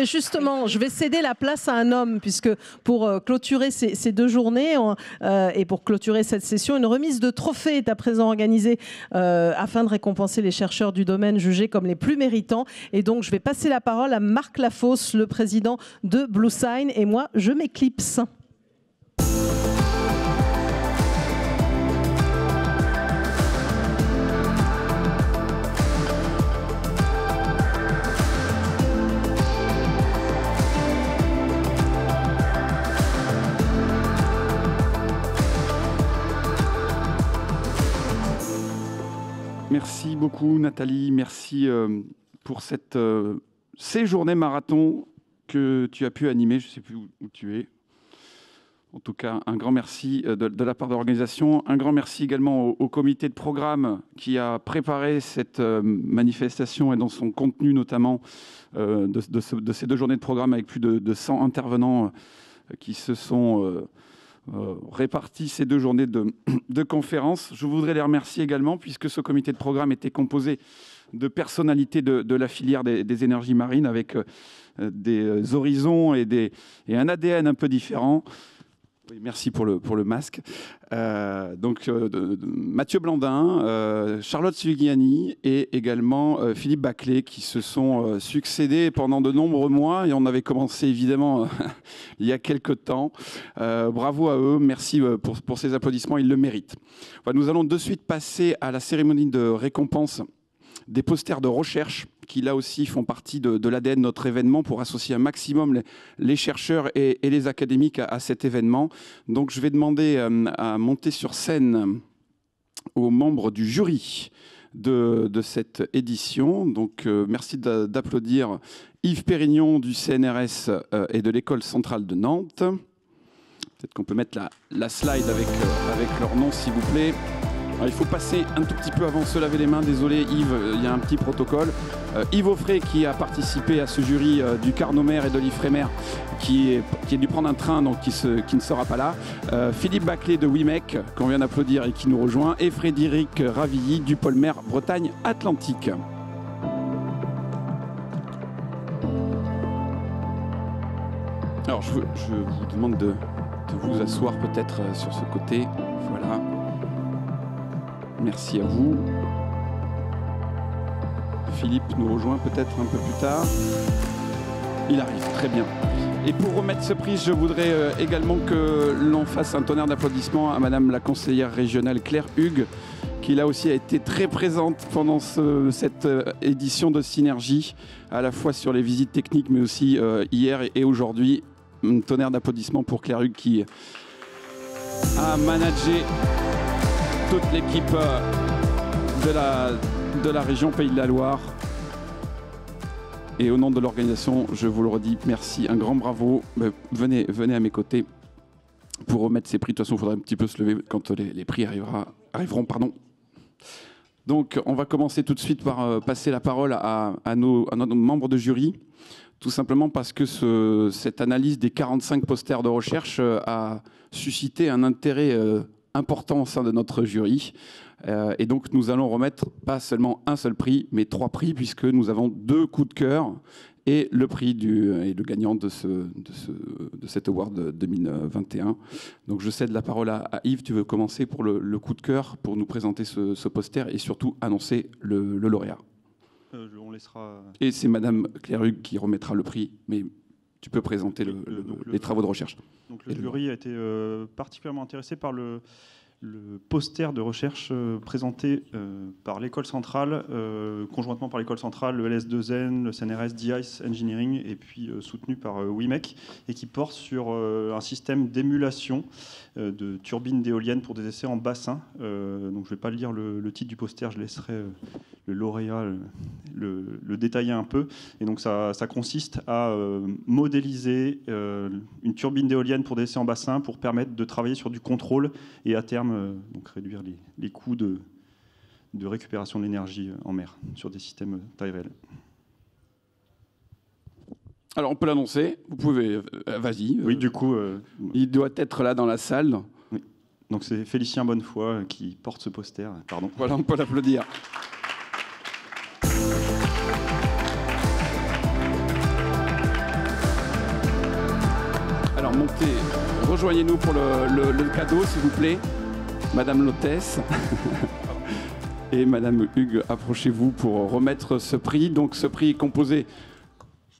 Et justement, je vais céder la place à un homme, puisque pour clôturer ces 2 journées et pour clôturer cette session, une remise de trophée est à présent organisée afin de récompenser les chercheurs du domaine jugés comme les plus méritants. Et donc, je vais passer la parole à Marc Lafosse, le président de BlueSign. Et moi, je m'éclipse. Merci beaucoup Nathalie, merci pour ces journées marathon que tu as pu animer, je ne sais plus où tu es. En tout cas, un grand merci de la part de l'organisation. Un grand merci également au comité de programme qui a préparé cette manifestation et dans son contenu notamment de ces 2 journées de programme avec plus de 100 intervenants qui se sont répartis ces 2 journées de conférences. Je voudrais les remercier également puisque ce comité de programme était composé de personnalités de la filière des énergies marines avec des horizons et un ADN un peu différent. Oui, merci pour le masque. Mathieu Blandin, Charlotte Sugiani et également Philippe Baclé qui se sont succédés pendant de nombreux mois et on avait commencé évidemment il y a quelques temps. Bravo à eux, merci pour ces applaudissements, ils le méritent. Voilà, nous allons de suite passer à la cérémonie de récompense des posters de recherche qui là aussi font partie de l'ADN de notre événement pour associer un maximum les chercheurs et les académiques à cet événement. Donc je vais demander à monter sur scène aux membres du jury de cette édition. Donc merci d'applaudir Yves Pérignon du CNRS et de l'École centrale de Nantes. Peut-être qu'on peut mettre la slide avec leur nom s'il vous plaît. Alors, il faut passer un tout petit peu avant de se laver les mains. Désolé Yves, il y a un petit protocole. Yves Offray qui a participé à ce jury du Carnomer et de l'Ifremer qui est dû prendre un train donc qui ne sera pas là. Philippe Baclé de WIMEC qu'on vient d'applaudir et qui nous rejoint. Et Frédéric Ravilly du Polmer Bretagne Atlantique. Alors je vous demande de vous asseoir peut-être sur ce côté. Voilà. Merci à vous. Philippe nous rejoint peut-être un peu plus tard. Il arrive, très bien. Et pour remettre ce prix, je voudrais également que l'on fasse un tonnerre d'applaudissements à Madame la conseillère régionale Claire Hugues, qui là aussi a été très présente pendant cette édition de Synergie, à la fois sur les visites techniques, mais aussi hier et aujourd'hui. Un tonnerre d'applaudissements pour Claire Hugues qui a managé toute l'équipe de la région Pays de la Loire. Et au nom de l'organisation, je vous le redis, merci, un grand bravo. Venez à mes côtés pour remettre ces prix. De toute façon, il faudra un petit peu se lever quand les prix arriveront. Donc, on va commencer tout de suite par passer la parole à nos membres de jury. Tout simplement parce que cette analyse des 45 posters de recherche a suscité un intérêt important au sein de notre jury. Et donc, nous allons remettre pas seulement un seul prix, mais 3 prix, puisque nous avons 2 coups de cœur et le prix et le gagnant de cet award 2021. Donc, je cède la parole à Yves. Tu veux commencer pour le coup de cœur, pour nous présenter ce poster et surtout annoncer le lauréat. On laissera... Et c'est Madame Claire Hugues qui remettra le prix, mais tu peux présenter les travaux de recherche. Donc le jury a été particulièrement intéressé par le poster de recherche présenté par l'école centrale, conjointement par l'école centrale, le LS2N, le CNRS, DICE Engineering, et puis soutenu par WIMEC, et qui porte sur un système d'émulation de turbines d'éoliennes pour des essais en bassin. Donc je ne vais pas lire le titre du poster, je laisserai le lauréat le détailler un peu. Et donc ça consiste à modéliser une turbine d'éolienne pour des essais en bassin pour permettre de travailler sur du contrôle et à terme donc réduire les coûts de récupération de l'énergie en mer sur des systèmes taille réelle. Alors on peut l'annoncer, vous pouvez, vas-y. Oui, du coup... il doit être là dans la salle. Oui. Donc c'est Félicien Bonnefoy qui porte ce poster. Pardon. Voilà, on peut l'applaudir. Alors montez, rejoignez-nous pour le cadeau, s'il vous plaît. Madame l'hôtesse et Madame Hugues, approchez-vous pour remettre ce prix. Donc ce prix est composé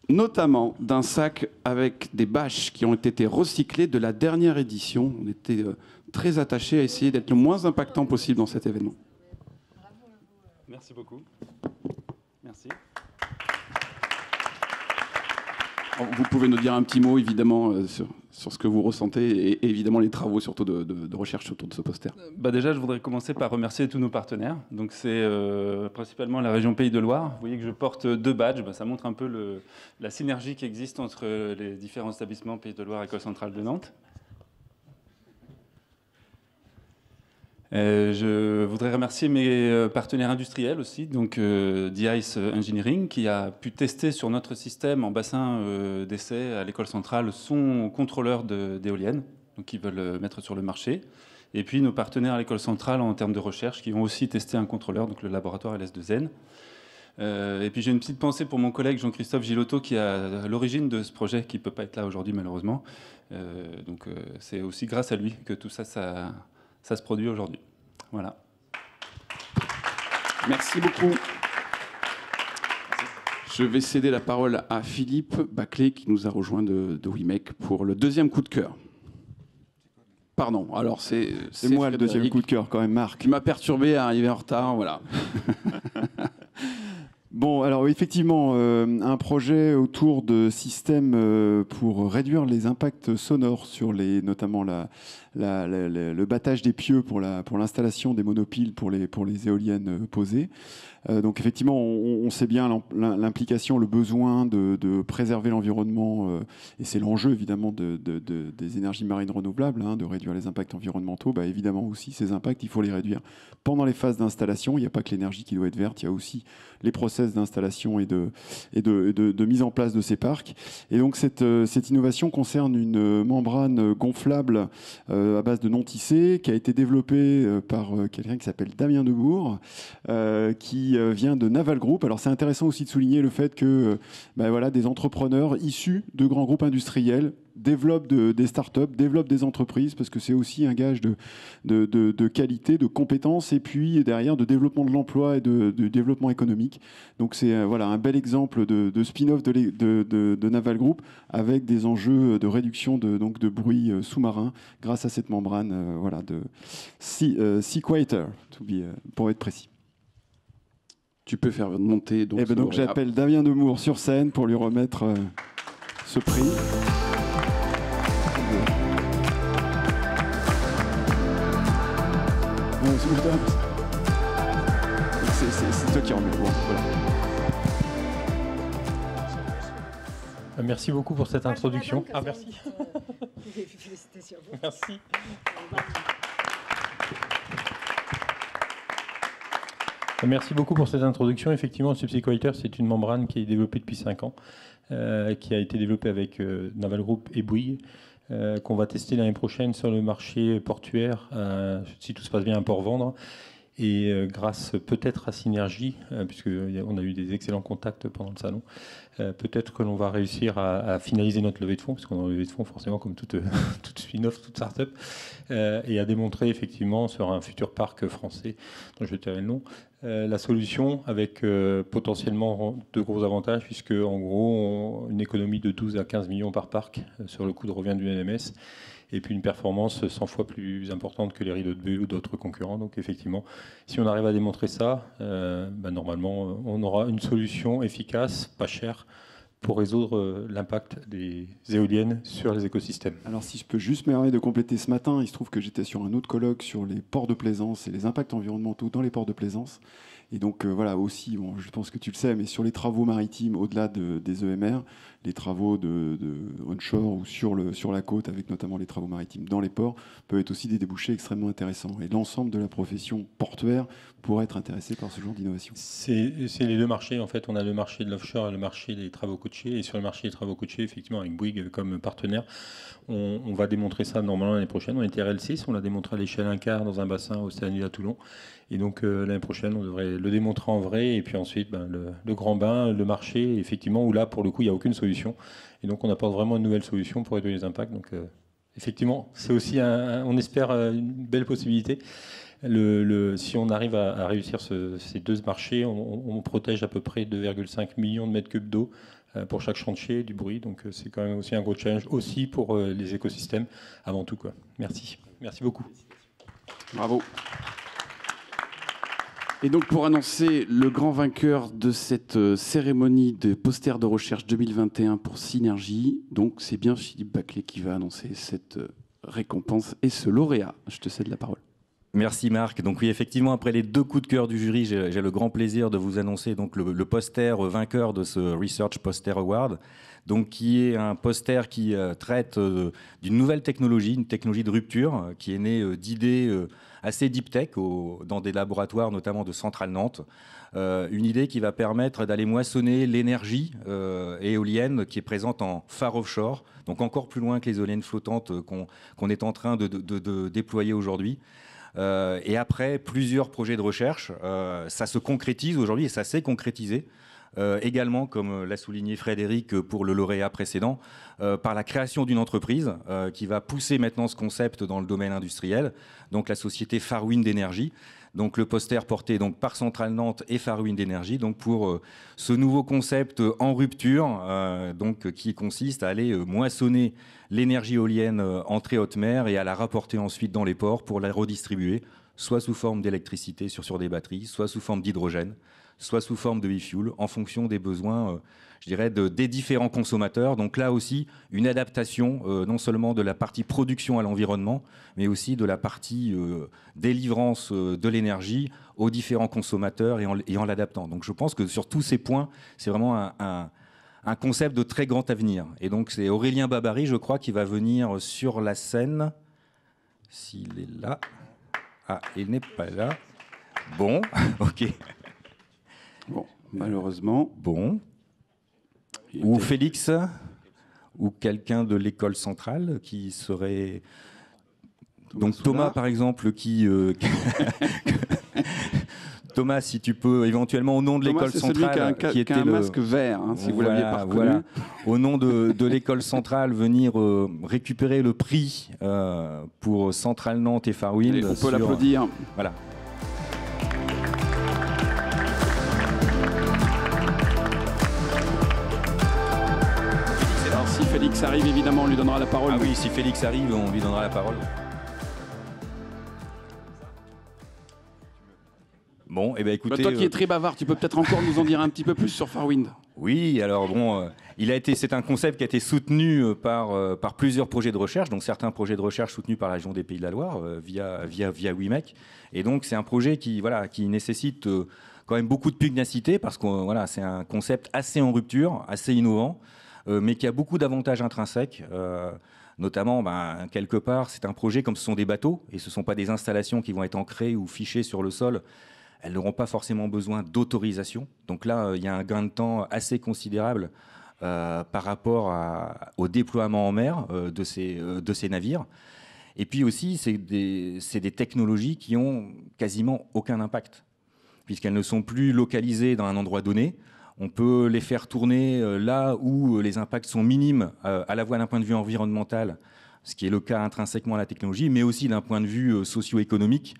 notamment d'un sac avec des bâches qui ont été recyclées de la dernière édition. On était très attachés à essayer d'être le moins impactant possible dans cet événement. Merci beaucoup. Merci. Vous pouvez nous dire un petit mot, évidemment, sur ce que vous ressentez et évidemment les travaux surtout de recherche autour de ce poster. Déjà, je voudrais commencer par remercier tous nos partenaires. Donc, c'est principalement la région Pays de Loire. Vous voyez que je porte 2 badges. Ça montre un peu la synergie qui existe entre les différents établissements Pays de Loire et École centrale de Nantes. Je voudrais remercier mes partenaires industriels aussi, donc DICE Engineering, qui a pu tester sur notre système en bassin d'essai à l'école centrale son contrôleur d'éoliennes, donc qui veulent mettre sur le marché. Et puis nos partenaires à l'école centrale en termes de recherche, qui ont aussi testé un contrôleur, donc le laboratoire LS2N. Et puis j'ai une petite pensée pour mon collègue Jean-Christophe Gilotto, qui est à l'origine de ce projet, qui ne peut pas être là aujourd'hui malheureusement. Donc c'est aussi grâce à lui que tout ça se produit aujourd'hui. Voilà. Merci beaucoup. Je vais céder la parole à Philippe Baclé qui nous a rejoint de WIMEC pour le 2e coup de cœur. Pardon, alors c'est moi le 2e coup de cœur quand même, Marc. Qui m'a perturbé à arriver en retard, voilà. Bon, alors effectivement, un projet autour de systèmes pour réduire les impacts sonores sur notamment le battage des pieux pour l'installation des monopiles pour les éoliennes posées. Donc effectivement, on sait bien l'implication, le besoin de préserver l'environnement, et c'est l'enjeu évidemment des énergies marines renouvelables, de réduire les impacts environnementaux. Évidemment aussi, ces impacts, il faut les réduire pendant les phases d'installation. Il n'y a pas que l'énergie qui doit être verte, il y a aussi les process d'installation et de mise en place de ces parcs. Et donc cette innovation concerne une membrane gonflable à base de non tissé qui a été développée par quelqu'un qui s'appelle Damien Debourg, qui vient de Naval Group. Alors c'est intéressant aussi de souligner le fait que des entrepreneurs issus de grands groupes industriels développent des startups, développent des entreprises, parce que c'est aussi un gage de qualité, de compétences, et puis derrière de développement de l'emploi et de développement économique. Donc c'est un bel exemple de spin-off de Naval Group, avec des enjeux de réduction de bruit sous-marin grâce à cette membrane de Sequator, pour être précis. Tu peux faire monter. Donc j'appelle Damien Demour sur scène pour lui remettre ce prix. C'est toi qui remets. Bon, voilà. Merci beaucoup pour cette introduction. Ah, merci. Félicitations. Merci. Merci beaucoup pour cette introduction. Effectivement, Subsequator, c'est une membrane qui est développée depuis 5 ans, qui a été développée avec Naval Group et Bouygues, qu'on va tester l'année prochaine sur le marché portuaire, si tout se passe bien à Port-Vendre. Et grâce peut-être à Synergie, puisqu'on a eu des excellents contacts pendant le salon, peut-être que l'on va réussir à finaliser notre levée de fonds, puisqu'on a une levée de fonds forcément comme toute spin-off, toute start-up, et à démontrer effectivement sur un futur parc français, dont je vais tairai le nom, la solution avec potentiellement de gros avantages, puisque en gros, une économie de 12 à 15 millions par parc sur le coût de revient du NMS, et puis une performance 100 fois plus importante que les rideaux de buée ou d'autres concurrents. Donc effectivement, si on arrive à démontrer ça, normalement, on aura une solution efficace, pas chère, pour résoudre l'impact des éoliennes sur les écosystèmes. Alors si je peux juste me permettre de compléter ce matin, il se trouve que j'étais sur un autre colloque sur les ports de plaisance et les impacts environnementaux dans les ports de plaisance. Et donc aussi, je pense que tu le sais, mais sur les travaux maritimes, au-delà des EMR, les travaux de onshore ou sur la côte, avec notamment les travaux maritimes dans les ports, peuvent être aussi des débouchés extrêmement intéressants. Et l'ensemble de la profession portuaire pourrait être intéressé par ce genre d'innovation. C'est les deux marchés, en fait. On a le marché de l'offshore et le marché des travaux côtiers. Et sur le marché des travaux côtiers, effectivement, avec Bouygues comme partenaire, on va démontrer ça normalement l'année prochaine. On était RL6, on l'a démontré à l'échelle 1/4 dans un bassin au Océanie à Toulon. Et donc l'année prochaine, on devrait le démontrer en vrai, et puis ensuite le grand bain, le marché, effectivement, où là, pour le coup, il n'y a aucune solution. Et donc, on apporte vraiment une nouvelle solution pour réduire les impacts. Donc, effectivement, c'est aussi, on espère, une belle possibilité. Si on arrive à réussir ces deux marchés, on protège à peu près 2,5 millions de mètres cubes d'eau pour chaque chantier, du bruit. Donc, c'est quand même aussi un gros challenge, aussi pour les écosystèmes, avant tout, quoi. Merci. Merci beaucoup. Bravo. Et donc, pour annoncer le grand vainqueur de cette cérémonie de poster de recherche 2021 pour Synergie, donc c'est bien Philippe Baclé qui va annoncer cette récompense et ce lauréat. Je te cède la parole. Merci Marc. Donc oui, effectivement, après les 2 coups de cœur du jury, j'ai le grand plaisir de vous annoncer donc le poster vainqueur de ce Research Poster Award, donc qui est un poster qui traite d'une nouvelle technologie, une technologie de rupture qui est née d'idées assez deep tech dans des laboratoires notamment de Centrale Nantes. Une idée qui va permettre d'aller moissonner l'énergie éolienne qui est présente en phare offshore, donc encore plus loin que les éoliennes flottantes qu'on est en train de déployer aujourd'hui. Et après plusieurs projets de recherche, ça se concrétise aujourd'hui et ça s'est concrétisé. Également, comme l'a souligné Frédéric pour le lauréat précédent, par la création d'une entreprise qui va pousser maintenant ce concept dans le domaine industriel, donc la société Farwind Energy. Donc le poster porté donc par Centrale Nantes et Farwind Energy, donc pour ce nouveau concept en rupture, donc qui consiste à aller moissonner l'énergie éolienne en très haute mer et à la rapporter ensuite dans les ports pour la redistribuer, soit sous forme d'électricité sur des batteries, soit sous forme d'hydrogène, soit sous forme de e-fuel, en fonction des besoins, je dirais, des différents consommateurs. Donc là aussi, une adaptation non seulement de la partie production à l'environnement, mais aussi de la partie délivrance de l'énergie aux différents consommateurs et en l'adaptant. Donc je pense que sur tous ces points, c'est vraiment un concept de très grand avenir. Et donc c'est Aurélien Babary, je crois, qui va venir sur la scène. S'il est là. Ah, il n'est pas là. Bon, ok. Bon, malheureusement. Bon. Ou Félix, ou quelqu'un de l'école centrale qui serait... Donc Thomas, par exemple, qui... Thomas, si tu peux, éventuellement, au nom de l'école centrale... qui était un masque vert, hein, si vous l'aviez pas reconnu. Voilà. Au nom de l'école centrale, venir récupérer le prix pour Centrale Nantes et Farwind. On peut l'applaudir. Voilà. Alors si Félix arrive, évidemment, on lui donnera la parole. Ah oui, si Félix arrive, on lui donnera la parole. Bon, eh ben écoutez... Toi qui es très bavard, tu peux peut-être encore nous en dire un petit peu plus sur Farwind. Oui, alors bon, c'est un concept qui a été soutenu par plusieurs projets de recherche, donc certains projets de recherche soutenus par la région des Pays de la Loire via WIMEC. Et donc c'est un projet qui nécessite quand même beaucoup de pugnacité parce que c'est un concept assez en rupture, assez innovant, mais qui a beaucoup d'avantages intrinsèques. Notamment, quelque part, c'est un projet comme ce sont des bateaux et ce ne sont pas des installations qui vont être ancrées ou fichées sur le sol. Elles n'auront pas forcément besoin d'autorisation. Donc là, il y a un gain de temps assez considérable par rapport au déploiement en mer de ces navires. Et puis aussi, c'est des technologies qui ont quasiment aucun impact, puisqu'elles ne sont plus localisées dans un endroit donné. On peut les faire tourner là où les impacts sont minimes, à la fois d'un point de vue environnemental, ce qui est le cas intrinsèquement à la technologie, mais aussi d'un point de vue socio-économique,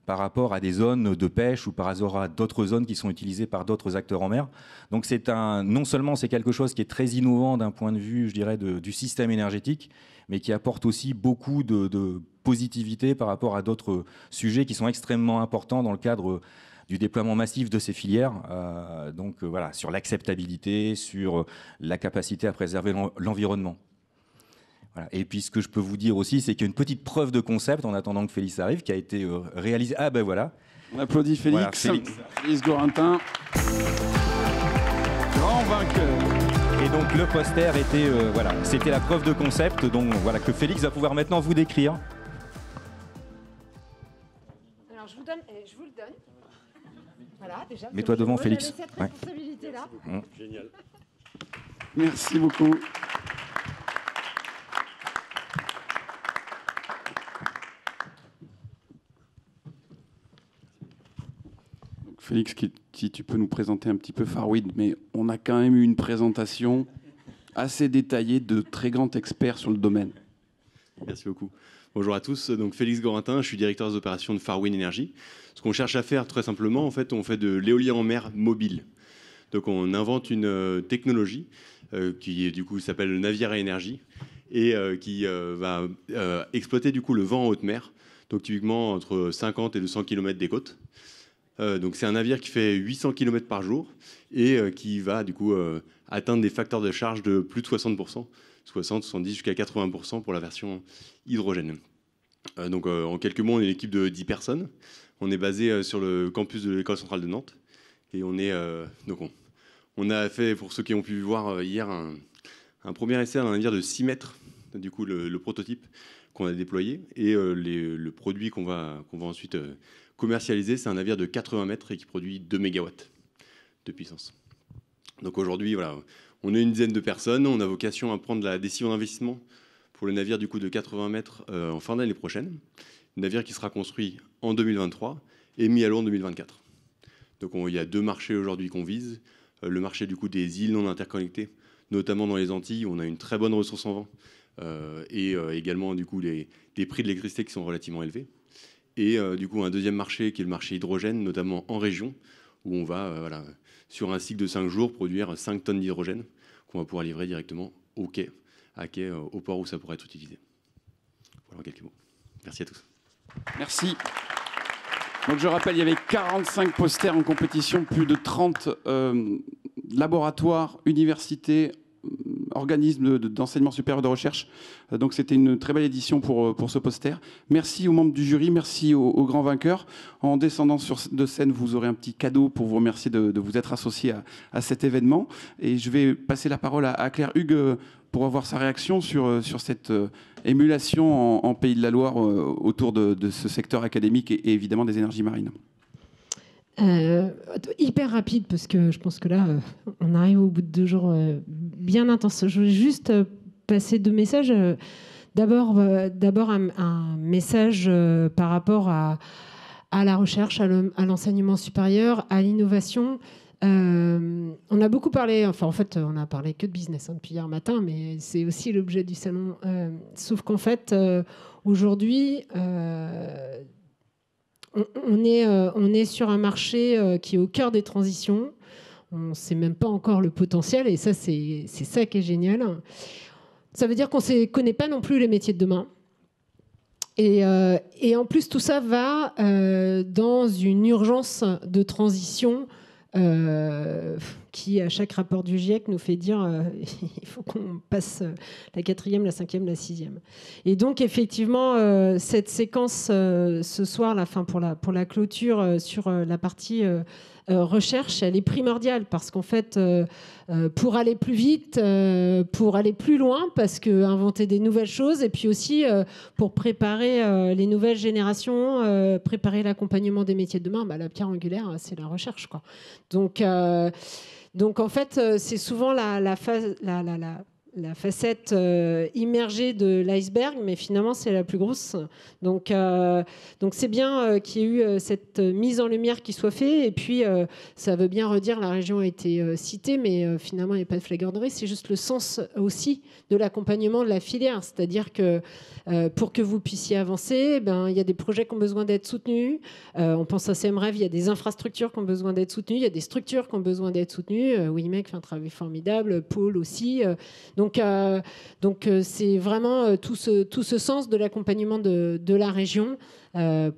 par rapport à des zones de pêche ou par rapport à d'autres zones qui sont utilisées par d'autres acteurs en mer. Donc non seulement c'est quelque chose qui est très innovant d'un point de vue, je dirais, du système énergétique, mais qui apporte aussi beaucoup de positivité par rapport à d'autres sujets qui sont extrêmement importants dans le cadre du déploiement massif de ces filières. Sur l'acceptabilité, sur la capacité à préserver l'environnement. Voilà. Et puis ce que je peux vous dire aussi, c'est qu'il y a une petite preuve de concept en attendant que Félix arrive, qui a été réalisée. Ah ben voilà. On applaudit Félix. Voilà, Félix Gorintin, grand vainqueur. Et donc le poster était, c'était la preuve de concept, donc voilà, que Félix va pouvoir maintenant vous décrire. Alors je vous le donne. Voilà, déjà. Mets-toi devant, Félix. Cette responsabilité-là. Ouais. Génial. Merci beaucoup. Félix, si tu peux nous présenter un petit peu Farwind, mais on a quand même eu une présentation assez détaillée de très grands experts sur le domaine. Merci beaucoup. Bonjour à tous, donc Félix Gorintin, je suis directeur des opérations de Farwind Energy. Ce qu'on cherche à faire très simplement, en fait, on fait de l'éolien en mer mobile. Donc on invente une technologie qui du coup s'appelle le navire à énergie et qui va exploiter du coup le vent en haute mer, donc typiquement entre 50 et 200 km des côtes. Donc c'est un navire qui fait 800 km par jour et qui va du coup atteindre des facteurs de charge de plus de 60%, 60, 70 jusqu'à 80% pour la version hydrogène. Donc en quelques mots, on est une équipe de 10 personnes. On est basé sur le campus de l'École centrale de Nantes. Et on est on a fait, pour ceux qui ont pu voir hier, un premier essai d'un navire de 6 mètres, du coup le prototype qu'on a déployé. Et le produit qu'on va ensuite commercialiser, c'est un navire de 80 mètres et qui produit 2 mégawatts de puissance. Donc aujourd'hui, voilà, on est une dizaine de personnes. On a vocation à prendre la décision d'investissement pour le navire du coup de 80 mètres en fin d'année prochaine. Un navire qui sera construit en 2023 et mis à l'eau en 2024. Donc il y a 2 marchés aujourd'hui qu'on vise. Le marché du coup des îles non interconnectées, notamment dans les Antilles, où on a une très bonne ressource en vent, et également du coup des prix de l'électricité qui sont relativement élevés. Et du coup un deuxième marché qui est le marché hydrogène, notamment en région, où on va voilà, sur un cycle de 5 jours produire 5 tonnes d'hydrogène qu'on va pouvoir livrer directement au quai, au port où ça pourrait être utilisé. Voilà en quelques mots. Merci à tous. Merci. Donc je rappelle, il y avait 45 posters en compétition, plus de 30 laboratoires, universités, organismes d'enseignement supérieur de recherche. Donc c'était une très belle édition pour ce poster. Merci aux membres du jury, merci aux grands vainqueurs. En descendant de scène, vous aurez un petit cadeau pour vous remercier de vous être associés à cet événement. Et je vais passer la parole à Claire Hugues pour avoir sa réaction sur cette émulation en Pays de la Loire autour de ce secteur académique et évidemment des énergies marines. Hyper rapide, parce que je pense que là, on arrive au bout de 2 jours bien intenses. Je voulais juste passer 2 messages. D'abord un message par rapport à la recherche, à l'enseignement supérieur, à l'innovation. On a beaucoup parlé, enfin en fait on a parlé que de business depuis hier matin, mais c'est aussi l'objet du salon. Sauf qu'en fait aujourd'hui on est sur un marché qui est au cœur des transitions. On ne sait même pas encore le potentiel, et ça c'est ça qui est génial. Ça veut dire qu'on ne connaît pas non plus les métiers de demain. Et en plus tout ça va dans une urgence de transition qui, à chaque rapport du GIEC, nous fait dire il faut qu'on passe la 4e, la 5e, la 6e. Et donc, effectivement, cette séquence ce soir, pour la clôture sur la partie recherche, elle est primordiale parce qu'en fait, pour aller plus vite, pour aller plus loin, parce que inventer des nouvelles choses, et puis aussi pour préparer les nouvelles générations, préparer l'accompagnement des métiers de demain, la pierre angulaire, c'est la recherche, quoi. Donc en fait, c'est souvent la facette immergée de l'iceberg, mais finalement c'est la plus grosse. Donc c'est bien qu'il y ait eu cette mise en lumière qui soit faite. Et puis ça veut bien redire, la région a été citée, mais finalement il n'y a pas de flagornerie. C'est juste le sens aussi de l'accompagnement de la filière. C'est-à-dire que pour que vous puissiez avancer, il y a des projets qui ont besoin d'être soutenus. On pense à CMREV, il y a des infrastructures qui ont besoin d'être soutenues, il y a des structures qui ont besoin d'être soutenues. WIMEC fait un travail formidable, Pôle aussi. Donc c'est vraiment tout ce sens de l'accompagnement de la région.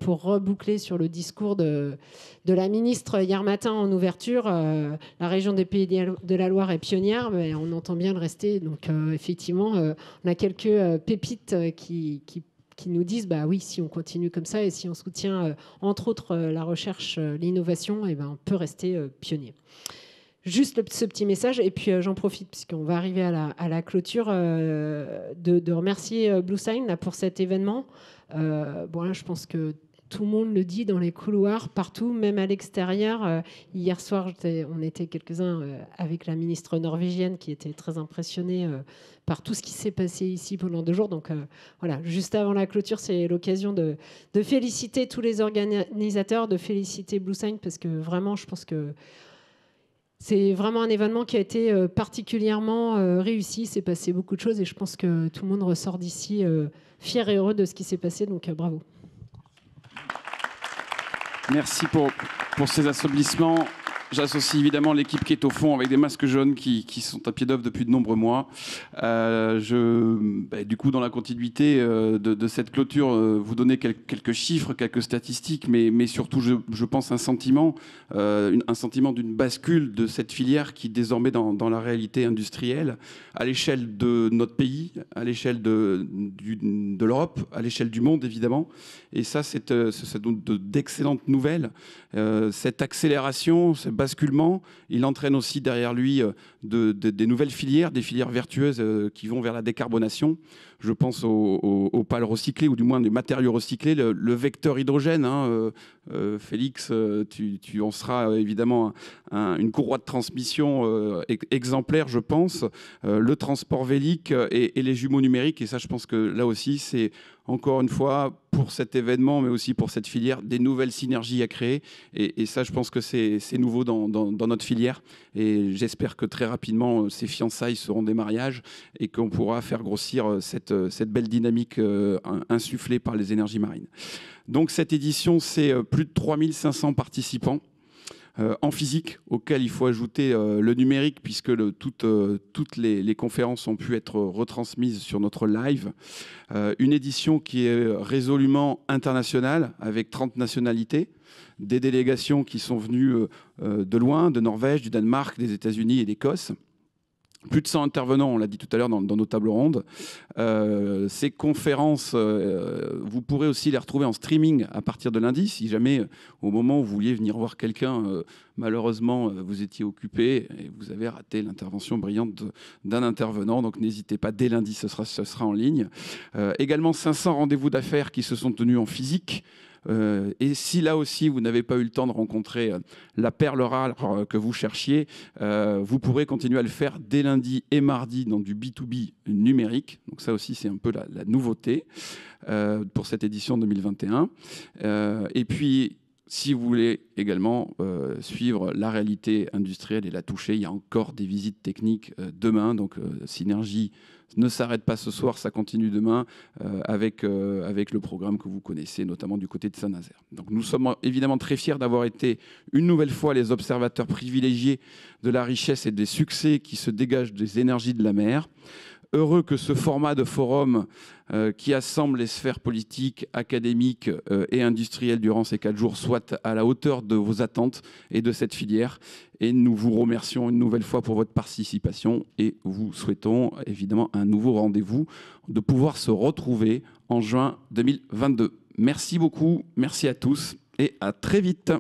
Pour reboucler sur le discours de la ministre hier matin en ouverture, la région des Pays de la Loire est pionnière, mais on entend bien le rester. Donc effectivement, on a quelques pépites qui nous disent oui, si on continue comme ça et si on soutient entre autres la recherche, l'innovation, on peut rester pionnier. Juste ce petit message, et puis j'en profite puisqu'on va arriver à la clôture, de remercier Blue Sign pour cet événement. Là, je pense que tout le monde le dit dans les couloirs, partout, même à l'extérieur. Hier soir, on était quelques-uns avec la ministre norvégienne qui était très impressionnée par tout ce qui s'est passé ici pendant 2 jours. Donc voilà, juste avant la clôture, c'est l'occasion de féliciter tous les organisateurs, de féliciter Blue Sign, parce que vraiment, je pense que c'est vraiment un événement qui a été particulièrement réussi. Il s'est passé beaucoup de choses et je pense que tout le monde ressort d'ici fier et heureux de ce qui s'est passé. Donc bravo. Merci pour ces assombrissements. J'associe évidemment l'équipe qui est au fond avec des masques jaunes qui sont à pied d'œuvre depuis de nombreux mois. Du coup, dans la continuité de cette clôture, vous donner quelques chiffres, quelques statistiques, mais surtout, je pense, un sentiment d'une bascule de cette filière qui, désormais, dans la réalité industrielle, à l'échelle de notre pays, à l'échelle de l'Europe, à l'échelle du monde, évidemment. Et ça, c'est donc d'excellentes nouvelles. Cette accélération, ce basculement, il entraîne aussi derrière lui des nouvelles filières, des filières vertueuses qui vont vers la décarbonation. Je pense aux pales recyclées, ou du moins des matériaux recyclés, le vecteur hydrogène. Félix, tu en seras évidemment une courroie de transmission exemplaire, je pense. Le transport vélique et les jumeaux numériques. Et ça, je pense que là aussi, c'est encore une fois, pour cet événement, mais aussi pour cette filière, des nouvelles synergies à créer. Et ça, je pense que c'est nouveau dans notre filière. Et j'espère que très rapidement, ces fiançailles seront des mariages et qu'on pourra faire grossir cette belle dynamique insufflée par les énergies marines. Donc cette édition, c'est plus de 3500 participants. En physique, auquel il faut ajouter le numérique, puisque toutes les conférences ont pu être retransmises sur notre live. Une édition qui est résolument internationale, avec 30 nationalités, des délégations qui sont venues de loin, de Norvège, du Danemark, des États-Unis et d'Écosse. Plus de 100 intervenants, on l'a dit tout à l'heure dans nos tables rondes. Ces conférences, vous pourrez aussi les retrouver en streaming à partir de lundi. Si jamais, au moment où vous vouliez venir voir quelqu'un, malheureusement, vous étiez occupé et vous avez raté l'intervention brillante d'un intervenant. Donc n'hésitez pas, dès lundi, ce sera en ligne. Également 500 rendez-vous d'affaires qui se sont tenus en physique. Et si là aussi vous n'avez pas eu le temps de rencontrer la perle rare que vous cherchiez, vous pourrez continuer à le faire dès lundi et mardi dans du B2B numérique. Donc ça aussi c'est un peu la nouveauté pour cette édition 2021. Et puis si vous voulez également suivre la réalité industrielle et la toucher, il y a encore des visites techniques demain. Donc Synergie ne s'arrête pas ce soir, ça continue demain avec le programme que vous connaissez, notamment du côté de Saint-Nazaire. Donc nous sommes évidemment très fiers d'avoir été une nouvelle fois les observateurs privilégiés de la richesse et des succès qui se dégagent des énergies de la mer. Heureux que ce format de forum qui assemble les sphères politiques, académiques et industrielles durant ces 4 jours soit à la hauteur de vos attentes et de cette filière. Et nous vous remercions une nouvelle fois pour votre participation et vous souhaitons évidemment un nouveau rendez-vous de pouvoir se retrouver en juin 2022. Merci beaucoup, merci à tous et à très vite.